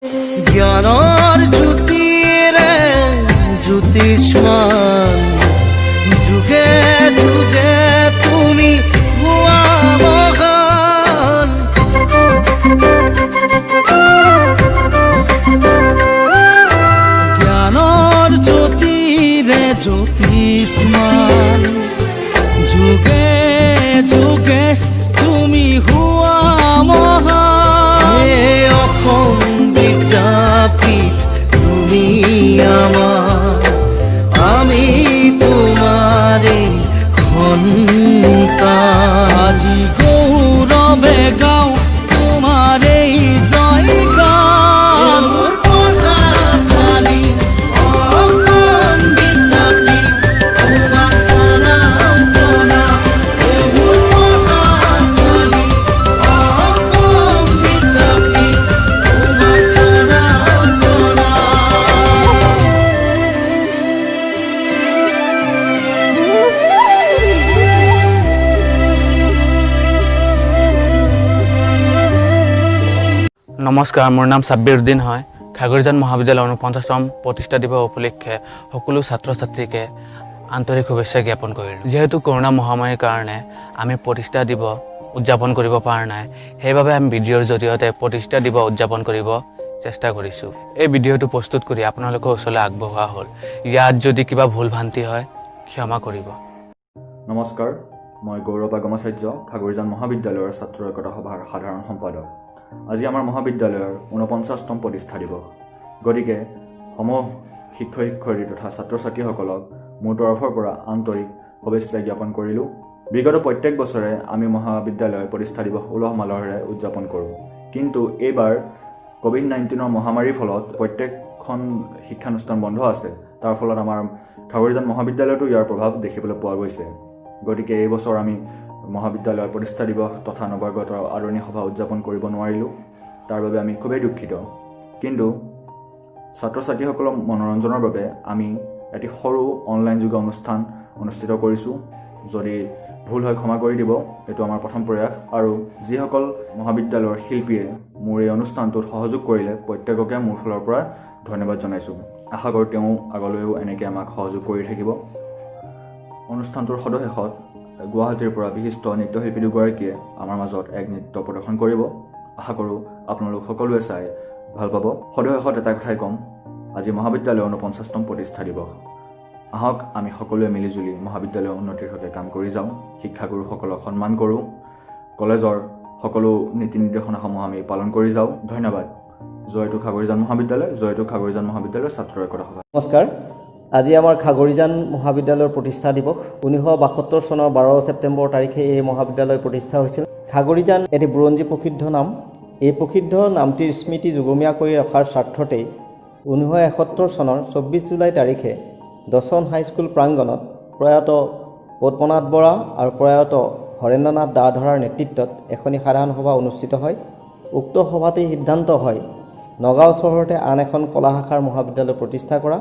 জ্ঞানৰ জ্যোতিৰে জ্যোতিষ্মান যুগে যুগে তুমি হোৱা মহান জ্ঞানৰ জ্যোতিৰে জ্যোতিষ্মান যুগে যুগে তুমি হোৱা মহান অসম বিদ্যাপীঠ তুমি আমাৰ আমি তোমাৰে সন্তান আজি গৌৰৱে গাওঁ তোমাৰে জয়গান অসম বিদ্যাপীঠ তোমাক প্ৰণাম প্ৰণাম অসম বিদ্যাপীঠ তোমাক প্ৰণাম নমস্কাৰ, মোৰ নাম সাব্বিৰ উদ্দিন হয়। খাগৰিজান মহাবিদ্যালয়ৰ 49তম প্ৰতিষ্ঠা দিৱস উপলক্ষে সকলো ছাত্ৰ ছাত্ৰীকে আন্তৰিক শুভেচ্ছা জ্ঞাপন কৰিলোঁ। যিহেতু কৰোণা মহামাৰীৰ কাৰণে আমি প্ৰতিষ্ঠা দিৱস উদযাপন কৰিব পৰা নাই, সেইবাবে আমি ভিডিঅ'ৰ জৰিয়তে প্ৰতিষ্ঠা দিৱস উদযাপন কৰিব চেষ্টা কৰিছোঁ। এই ভিডিঅ'টো প্ৰস্তুত কৰি আপোনালোকৰ ওচৰলৈ আগবঢ়োৱা হ'ল। ইয়াত যদি কিবা ভুল ভ্ৰান্তি হয় ক্ষমা কৰিব। নমস্কাৰ, মই গৌৰৱ আগমাচাৰ্য, খাগৰিজান মহাবিদ্যালয়ৰ ছাত্ৰ একতা সভাৰ সাধাৰণ সম্পাদক। আজি আমাৰ মহাবিদ্যালয়ৰ 49তম প্ৰতিষ্ঠা দিৱস। গতিকে সমূহ শিক্ষক শিক্ষয়িত্ৰী তথা ছাত্ৰ ছাত্ৰীসকলক মোৰ তৰফৰ পৰা আন্তৰিক শুভেচ্ছা জ্ঞাপন কৰিলোঁ। বিগত প্ৰত্যেক বছৰে আমি মহাবিদ্যালয়ৰ প্ৰতিষ্ঠা দিৱস উলহ মালহেৰে উদযাপন কৰোঁ, কিন্তু এইবাৰ COVID-19 মহামাৰীৰ ফলত প্ৰত্যেকখন শিক্ষানুষ্ঠান বন্ধ আছে। তাৰ ফলত আমাৰ খাগৰিজান মহাবিদ্যালয়তো ইয়াৰ প্ৰভাৱ দেখিবলৈ পোৱা গৈছে। গতিকে এই বছৰ আমি মহাবিদ্যালয়ৰ প্ৰতিষ্ঠা দিৱস তথা নৱাগতৰ আদৰণি সভা উদযাপন কৰিব নোৱাৰিলোঁ। তাৰ বাবে আমি খুবেই দুখিত। কিন্তু ছাত্ৰ ছাত্ৰীসকলৰ মনোৰঞ্জনৰ বাবে আমি এটি সৰু অনলাইন যোগে অনুষ্ঠান অনুষ্ঠিত কৰিছোঁ। যদি ভুল হয় ক্ষমা কৰি দিব, এইটো আমাৰ প্ৰথম প্ৰয়াস। আৰু যিসকল মহাবিদ্যালয়ৰ শিল্পীয়ে মোৰ এই অনুষ্ঠানটোত সহযোগ কৰিলে প্ৰত্যেককে মোৰ ফালৰ পৰা ধন্যবাদ জনাইছোঁ। আশা কৰোঁ তেওঁ আগলৈও এনেকৈ আমাক সহযোগ কৰি থাকিব। অনুষ্ঠানটোৰ সদশেষত গুৱাহাটীৰ পৰা বিশিষ্ট নৃত্যশিল্পী দুগৰাকীয়ে আমাৰ মাজত এক নৃত্য প্ৰদৰ্শন কৰিব। আশা কৰোঁ আপোনালোক সকলোৱে চাই ভাল পাব। সদশেষত এটা কথাই ক'ম, আজি মহাবিদ্যালয়ৰ 49তম প্ৰতিষ্ঠা দিৱস। আহক আমি সকলোৱে মিলিজুলি মহাবিদ্যালয়ৰ উন্নতিৰ হকে কাম কৰি যাওঁ, শিক্ষাগুৰুসকলক সন্মান কৰোঁ, কলেজৰ সকলো নীতি নিৰ্দেশনাসমূহ আমি পালন কৰি যাওঁ। ধন্যবাদ। জয়টো খাগৰিজান মহাবিদ্যালয়, জয়টো খাগৰিজান মহাবিদ্যালয়ৰ ছাত্ৰ একতা সভা। নমস্কাৰ, আজি আমাৰ খাগৰিজান মহাবিদ্যালয়ৰ প্ৰতিষ্ঠা দিৱস। 1972 চনৰ 12 ছেপ্টেম্বৰ তাৰিখে এই মহাবিদ্যালয় প্ৰতিষ্ঠা হৈছিল। খাগৰিজান এটি বুৰঞ্জী প্ৰসিদ্ধ নাম। এই প্ৰসিদ্ধ নামটিৰ স্মৃতি যুগমীয়া কৰি ৰখাৰ স্বাৰ্থতেই 1971 চনৰ 24 জুলাই তাৰিখে দশন হাইস্কুল প্ৰাংগণত প্ৰয়াত পদ্মনাথ বৰা আৰু প্ৰয়াত হৰেন্দ্ৰনাথ দাধৰাৰ নেতৃত্বত এখনি সাধাৰণ সভা অনুষ্ঠিত হয়। উক্ত সভাতেই সিদ্ধান্ত হয় নগাঁও চহৰতে আন এখন কলা শাখাৰ মহাবিদ্যালয় প্ৰতিষ্ঠা কৰা।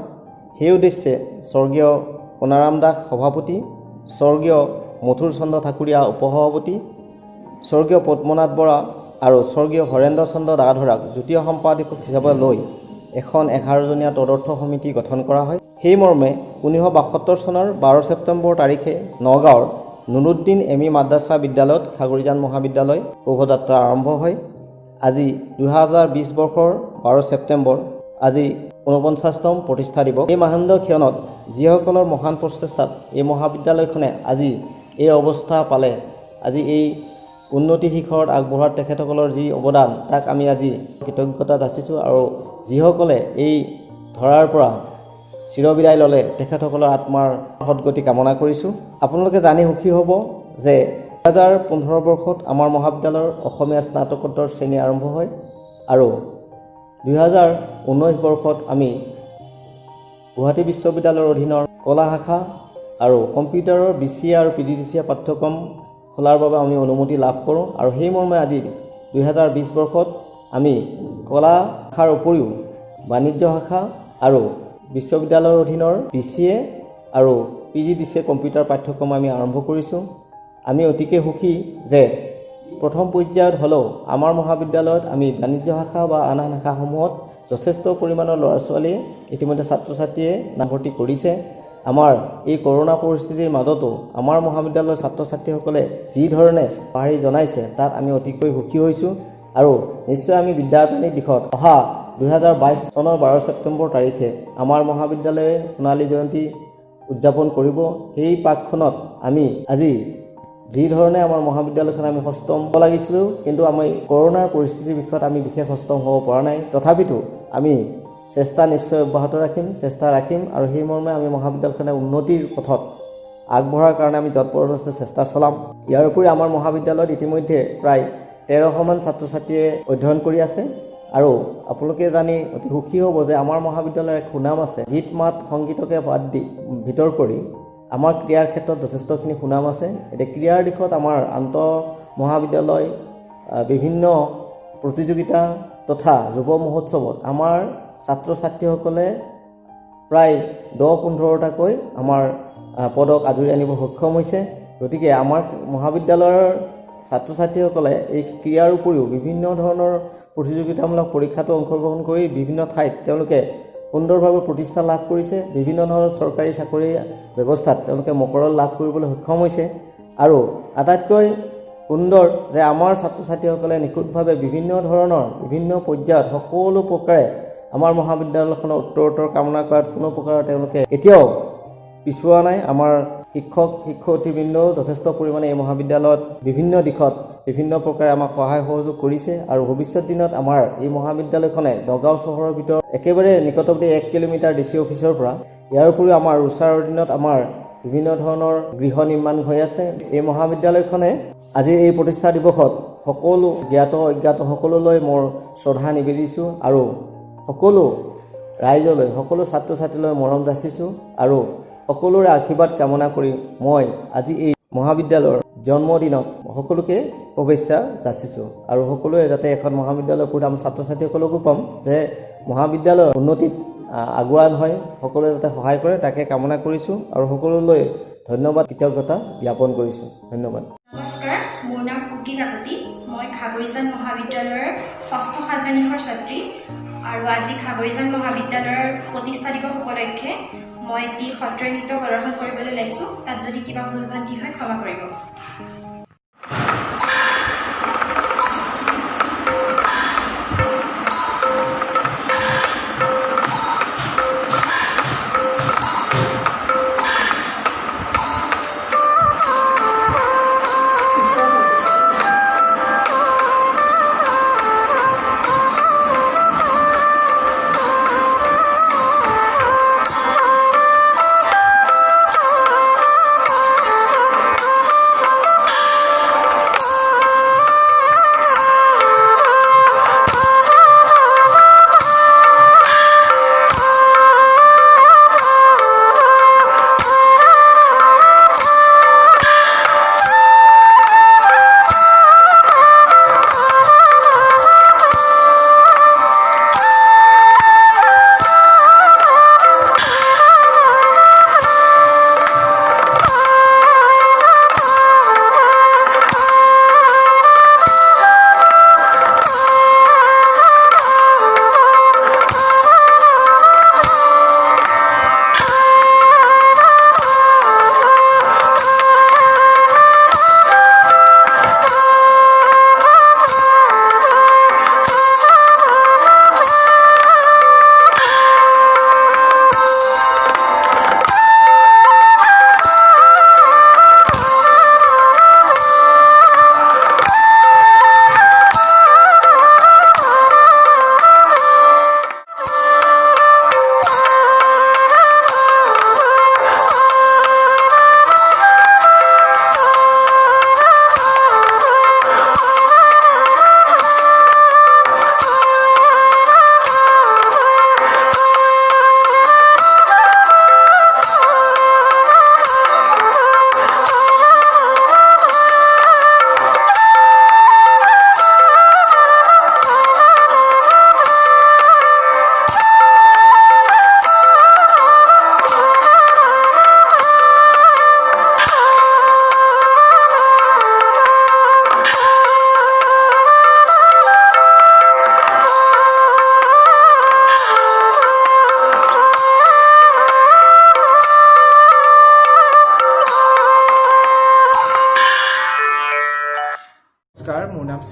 সেই উদ্দেশ্যে স্বৰ্গীয় সোণাৰাম দাস সভাপতি, স্বৰ্গীয় মথুৰ চন্দ্ৰ ঠাকুৰীয়া উপসভাপতি, স্বৰ্গীয় পদ্মনাথ বৰা আৰু স্বৰ্গীয় হৰেন্দ্ৰ চন্দ্ৰ দাধৰাক দ্বিতীয় সম্পাদক হিচাপে লৈ এখন 11জনীয়া তদৰ্থ সমিতি গঠন কৰা হয়। সেই মৰ্মে 1972 চনৰ 12 ছেপ্টেম্বৰ তাৰিখে নগাঁৱৰ নুৰুদ্দিন এমি মাদ্ৰাছা বিদ্যালয়ত খাগৰিজান মহাবিদ্যালয় শোভাযাত্ৰা আৰম্ভ হয়। আজি 2020 বৰ্ষৰ 12 ছেপ্টেম্বৰ, আজি 49তম প্ৰতিষ্ঠা দিৱস। এই মাহেন্দ্ৰ ক্ষণত যিসকলৰ মহান প্ৰচেষ্টাত এই মহাবিদ্যালয়খনে আজি এই অৱস্থা পালে, আজি এই উন্নতি শিখৰত আগবঢ়াৰ তেখেতসকলৰ যি অৱদান, তাক আমি আজি কৃতজ্ঞতা যাচিছোঁ। আৰু যিসকলে এই ধৰাৰ পৰা চিৰবিদায় ল'লে, তেখেতসকলৰ আত্মাৰ সদগতি কামনা কৰিছোঁ। আপোনালোকে জানি সুখী হ'ব যে 2015 বৰ্ষত আমাৰ মহাবিদ্যালয়ৰ অসমীয়া স্নাতকোত্তৰ শ্ৰেণী আৰম্ভ হয় আৰু 2019 বৰ্ষত আমি গুৱাহাটী বিশ্ববিদ্যালয়ৰ অধীনৰ কলা শাখা আৰু কম্পিউটাৰৰ BCA আৰু PGDCA পাঠ্যক্ৰম খোলাৰ বাবে আমি অনুমতি লাভ কৰোঁ। আৰু সেই মৰ্মে আজি 2020 বৰ্ষত আমি কলা শাখাৰ উপৰিও বাণিজ্য শাখা আৰু বিশ্ববিদ্যালয়ৰ অধীনৰ BCA আৰু PGDCA কম্পিউটাৰ পাঠ্যক্ৰম আমি আৰম্ভ কৰিছোঁ। আমি অতিকে সুখী যে প্ৰথম পৰ্যায়ত হ'লেও আমাৰ মহাবিদ্যালয়ত আমি বাণিজ্য শাখা বা আন আন শাখাসমূহত যথেষ্ট পৰিমাণৰ ল'ৰা ছোৱালীয়ে ইতিমধ্যে ছাত্ৰ ছাত্ৰীয়ে নামভৰ্তি কৰিছে। আমাৰ এই কৰোনা পৰিস্থিতিৰ মাজতো আমাৰ মহাবিদ্যালয়ৰ ছাত্ৰ ছাত্ৰীসকলে যি ধৰণে সঁহাৰি জনাইছে তাত আমি অতিকৈ সুখী হৈছোঁ আৰু নিশ্চয় আমি বিদ্যায়তনিক দিশত অহা 2022 চনৰ 12 ছেপ্টেম্বৰ তাৰিখে আমাৰ মহাবিদ্যালয়ে সোণালী জয়ন্তী উদযাপন কৰিব। সেই পাকখনত আমি আজি যি ধৰণে আমাৰ মহাবিদ্যালয়খন আমি সষ্টম হ'ব লাগিছিলোঁ, কিন্তু আমি কৰোনাৰ পৰিস্থিতিৰ বিষয়ত আমি বিশেষ সষ্টম হ'ব পৰা নাই। তথাপিতো আমি চেষ্টা নিশ্চয় অব্যাহত ৰাখিম আৰু সেই মৰ্মে আমি মহাবিদ্যালয়খনে উন্নতিৰ পথত আগবঢ়াৰ কাৰণে আমি যৎপৰোনাস্তি চেষ্টা চলাম। ইয়াৰ উপৰি আমাৰ মহাবিদ্যালয়ত ইতিমধ্যে প্ৰায় 1300 মান ছাত্ৰ ছাত্ৰীয়ে অধ্যয়ন কৰি আছে আৰু আপোনালোকে জানি অতি সুখী হ'ব যে আমাৰ মহাবিদ্যালয়ৰ এক সুনাম আছে। গীত মাত সংগীতকে বাদ দি ভিতৰ কৰি আমাৰ ক্ৰীড়াৰ ক্ষেত্ৰত যথেষ্টখিনি সুনাম আছে। এতিয়া ক্ৰীড়াৰ দিশত আমাৰ আন্তঃ মহাবিদ্যালয় বিভিন্ন প্ৰতিযোগিতা তথা যুৱ মহোৎসৱত আমাৰ ছাত্ৰ ছাত্ৰীসকলে প্ৰায় 10-15টাকৈ আমাৰ পদক আজৰি আনিব সক্ষম হৈছে। গতিকে আমাৰ মহাবিদ্যালয়ৰ ছাত্ৰ ছাত্ৰীসকলে এই ক্ৰীড়াৰ উপৰিও বিভিন্ন ধৰণৰ প্ৰতিযোগিতামূলক পৰীক্ষাতো অংশগ্ৰহণ কৰি বিভিন্ন ঠাইত তেওঁলোকে সুন্দৰভাৱে প্ৰতিষ্ঠা লাভ কৰিছে। বিভিন্ন ধৰণৰ চৰকাৰী চাকৰি ব্যৱস্থাত তেওঁলোকে মকৰল লাভ কৰিবলৈ সক্ষম হৈছে আৰু আটাইতকৈ সুন্দৰ যে আমাৰ ছাত্ৰ ছাত্ৰীসকলে নিখুঁতভাৱে বিভিন্ন পৰ্যায়ত সকলো প্ৰকাৰে আমাৰ মহাবিদ্যালয়খনৰ উত্তৰোত্তৰ কামনা কৰাত কোনো প্ৰকাৰৰ তেওঁলোকে এতিয়াও পিছুৱা নাই। আমাৰ শিক্ষক শিক্ষয়িত্ৰীবৃন্দও যথেষ্ট পৰিমাণে এই মহাবিদ্যালয়ত বিভিন্ন দিশত বিভিন্ন প্ৰকাৰে আমাক সহায় সহযোগ কৰিছে আৰু ভৱিষ্যত দিনত আমাৰ এই মহাবিদ্যালয়খনে নগাঁও চহৰৰ ভিতৰত একেবাৰে নিকটৱৰ্তী 1 কিলোমিটাৰ ডিচি অফিচৰ পৰা ইয়াৰ উপৰিও আমাৰ ওচৰৰ অধীনত আমাৰ বিভিন্ন ধৰণৰ গৃহ নিৰ্মাণ হৈ আছে। এই মহাবিদ্যালয়খনে আজি এই প্ৰতিষ্ঠা দিৱসত সকলো জ্ঞাত অজ্ঞাত সকলোলৈ মোৰ শ্ৰদ্ধা নিবেদিছোঁ আৰু সকলো ৰাইজলৈ সকলো ছাত্ৰ ছাত্ৰীলৈ মৰম যাচিছোঁ আৰু সকলোৰে আশীৰ্বাদ কামনা কৰি মই আজি এই মহাবিদ্যালয়ৰ জন্মদিনত সকলোকে শুভেচ্ছা যাচিছোঁ আৰু সকলোৱে যাতে এখন মহাবিদ্যালয়ৰ পঢ়ি আমাৰ ছাত্ৰ ছাত্ৰীসকলকো ক'ম যে মহাবিদ্যালয়ৰ উন্নতিত আগুৱান হয় সকলোৱে যাতে সহায় কৰে তাকে কামনা কৰিছোঁ আৰু সকলোলৈ ধন্যবাদ কৃতজ্ঞতা জ্ঞাপন কৰিছোঁ। ধন্যবাদ। নমস্কাৰ, মোৰ নাম কুকি কাকতি। মই খাগৰিজান মহাবিদ্যালয়ৰ 6ষ্ঠ ষান্মাসিকৰ ছাত্ৰী আৰু আজি খাগৰিজান মহাবিদ্যালয়ৰ প্ৰতিষ্ঠা দিৱস উপলক্ষে মই এটি সত্ৰীয়া নৃত্য প্ৰদৰ্শন কৰিবলৈ লৈছোঁ। তাত যদি কিবা ভুল ভ্ৰান্তি হয় ক্ষমা কৰিব।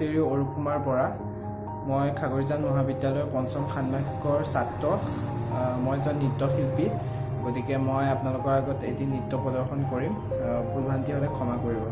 শ্ৰী অৰূপ কুমাৰ বৰা মই খাগৰিজান মহাবিদ্যালয়ৰ পঞ্চম ষান্মাসিকৰ ছাত্ৰ মই এজন নৃত্যশিল্পী গতিকে মই আপোনালোকৰ আগত এটি নৃত্য প্ৰদৰ্শন কৰিম ভুল ভ্ৰান্তি হ'লে ক্ষমা কৰিব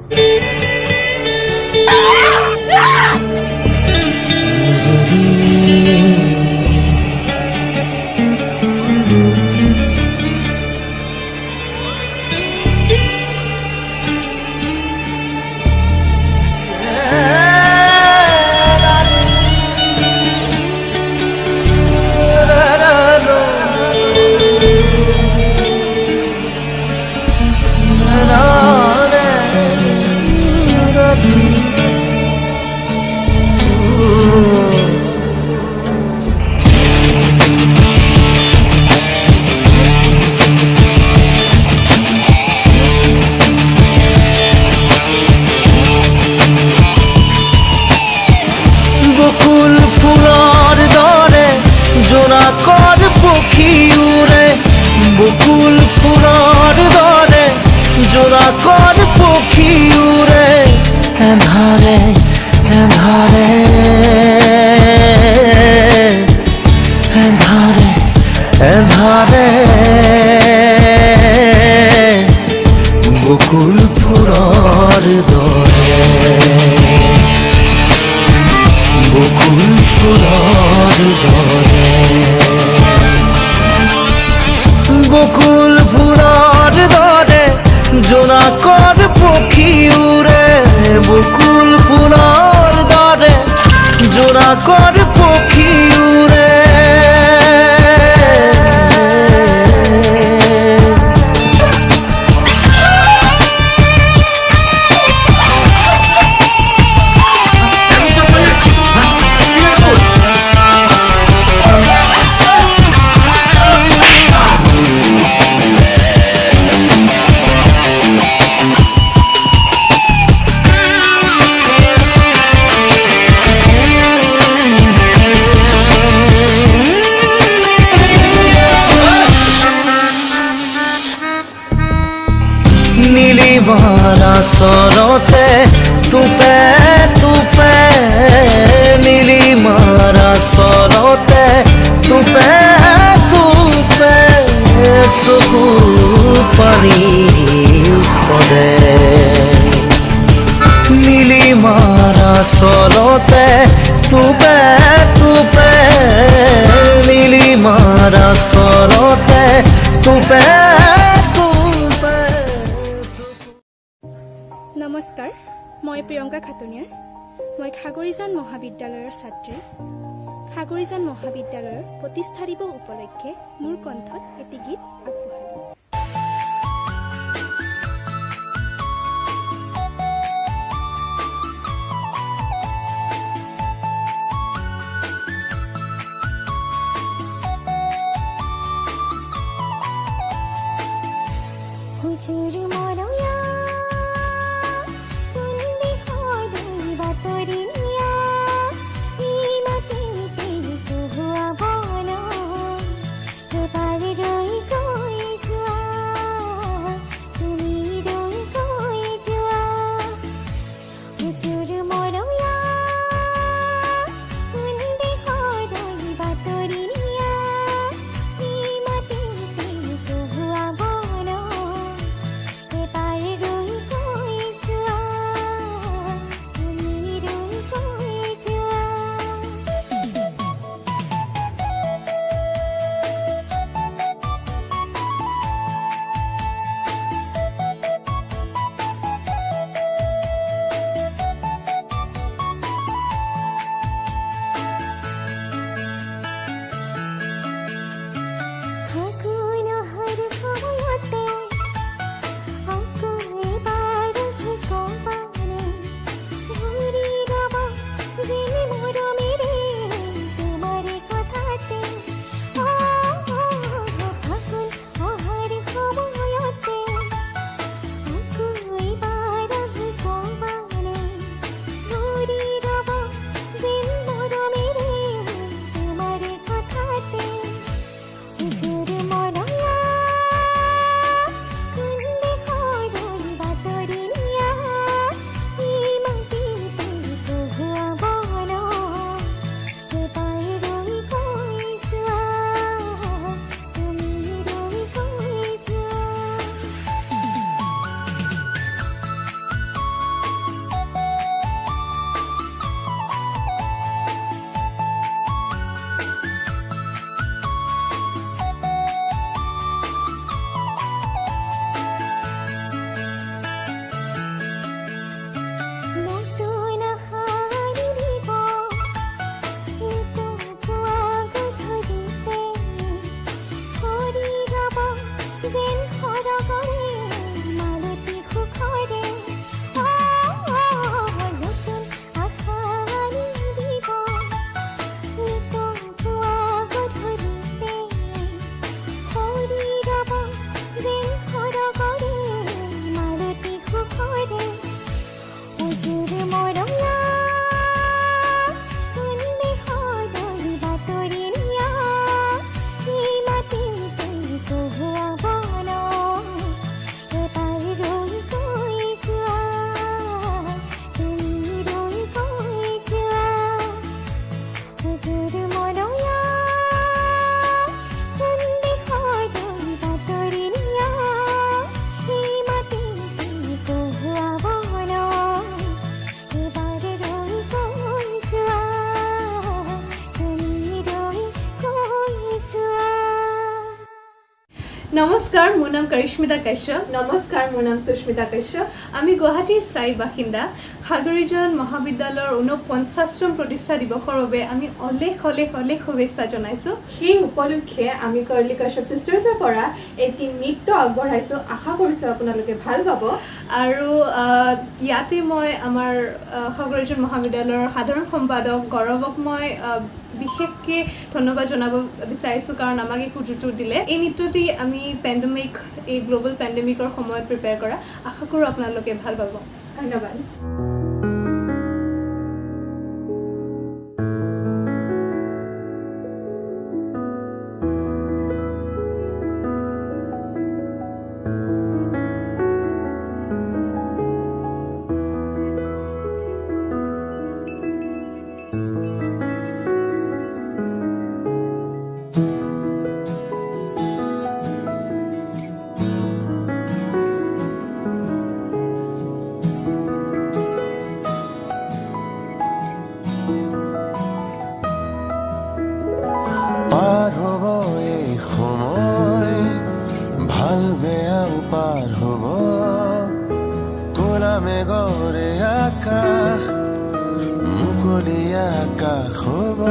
বকুল ফুলৰ দৰে জোনাকৰ পক্ষী উৰে বকুল ফুলৰ দৰে জোনাকৰ পক্ষী উৰে এন্ধাৰে এন্ধাৰে এন্ধাৰে এন্ধাৰে বকুল ফুলৰ দৰে বকুল ফুলৰ দৰে বকুল ফুলৰ দৰে জোনাকৰ পক্ষী উৰে বকুল ফুলৰ দৰে জোনাকৰ পক্ষী উৰে নীলিমাৰা চৰতে তুপে তুপে নীলিমাৰা চৰতে তুপে তুপে চকু পানী সৰে নীলিমাৰা চৰতে তুপে তুপে নীলিমাৰা চৰতে তুপে নমস্কাৰ মই প্ৰিয়ংকা খাটুনিয়াৰ মই খাগৰিজান মহাবিদ্যালয়ৰ ছাত্ৰী খাগৰিজান মহাবিদ্যালয়ৰ প্ৰতিষ্ঠা দিৱস উপলক্ষে মোৰ কণ্ঠত এটি গীত আগবঢ়ালোঁ হুজুৰ মৰয়া কোনবে হদৈ বাতৰি নিয়া এই মাটিতে কুহুৱা বন এবাৰ ৰৈ গৈ নমস্কাৰ মোৰ নাম কৰিশ্মিতা কাশ্যপ নমস্কাৰ মোৰ নাম সুস্মিতা কাশ্যপ আমি গুৱাহাটীৰ স্থায়ী বাসিন্দা খাগৰিজান মহাবিদ্যালয়ৰ ৪৯তম প্ৰতিষ্ঠা দিৱসৰ বাবে আমি অলেখ অলেখ অলেখ শুভেচ্ছা জনাইছোঁ সেই উপলক্ষে আমি কৰলি কাশ্যপ চিষ্টাৰ্ছৰ পৰা এটি নৃত্য আগবঢ়াইছোঁ আশা কৰিছোঁ আপোনালোকে ভাল পাব আৰু ইয়াতে মই আমাৰ খাগৰিজান মহাবিদ্যালয়ৰ সাধাৰণ সম্পাদক গৌৰৱক মই বিশেষকৈ ধন্যবাদ জনাব বিচাৰিছোঁ কাৰণ আমাক এই সুযোগটো দিলে এই নৃত্যটি আমি পেণ্ডেমিক এই গ্ল'বেল পেণ্ডেমিকৰ সময়ত প্ৰিপেয়াৰ কৰা আশা কৰোঁ আপোনালোকে ভাল পাব ধন্যবাদ পাৰ হ'ব এই সময় ভাল বেয়াও পাৰ হ'ব ক'লা মেঘৰে আকাশ মুকলি আকাশ হ'ব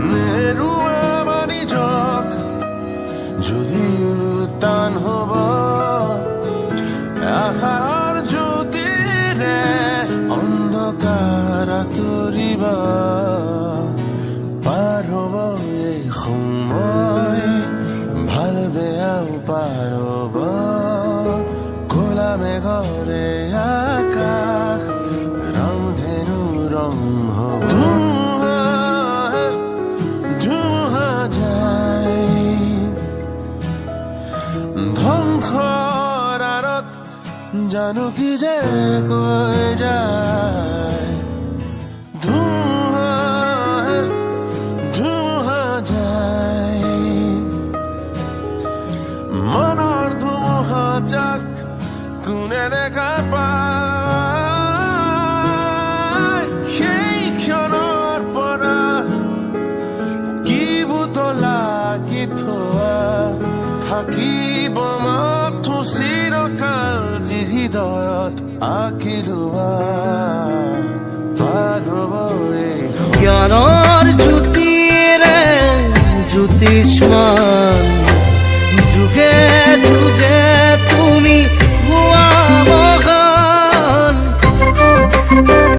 নেৰুৱা বাণিজ্যক যদিও টান হ'ব আশাৰ জ্যোতিৰে অন্ধকাৰ আঁতৰিব পাৰ হ'ব এই সময় ভাল বেয়াও পাৰ হ'ব ক'লা মেঘৰে আকাশ ৰংধেনু ৰং হ'ব ধুমুহা যায় ধ্বংসৰ আঁৰত জানো কি যে কৈ যায় মনৰ ধুমুহা যাক কোনে দেখা পায় সেই ক্ষণৰ পৰা কি বুতলা কি থোৱা থাকিব মাথো চিৰকাল যি হৃদয়ত আঁকি লোৱা পাৰ হ'ব এই জ্ঞানৰ জ্যোতিৰে জ্যোতিষ্মান